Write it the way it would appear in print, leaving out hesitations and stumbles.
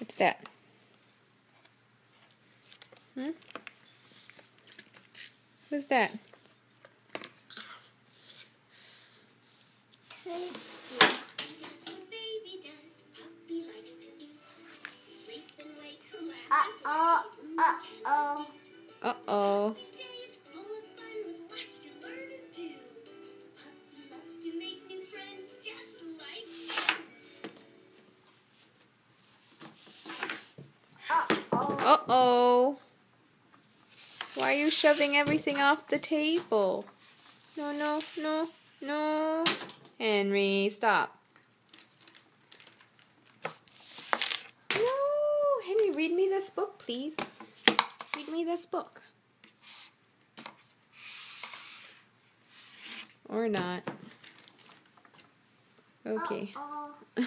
What's that? Who's that? Uh-oh. Uh-oh. Uh-oh. Uh-oh. Why are you shoving everything off the table? No, no, no, no. Henry, stop. No, Henry, read me this book, please. Read me this book. Or not. Okay. Uh-oh.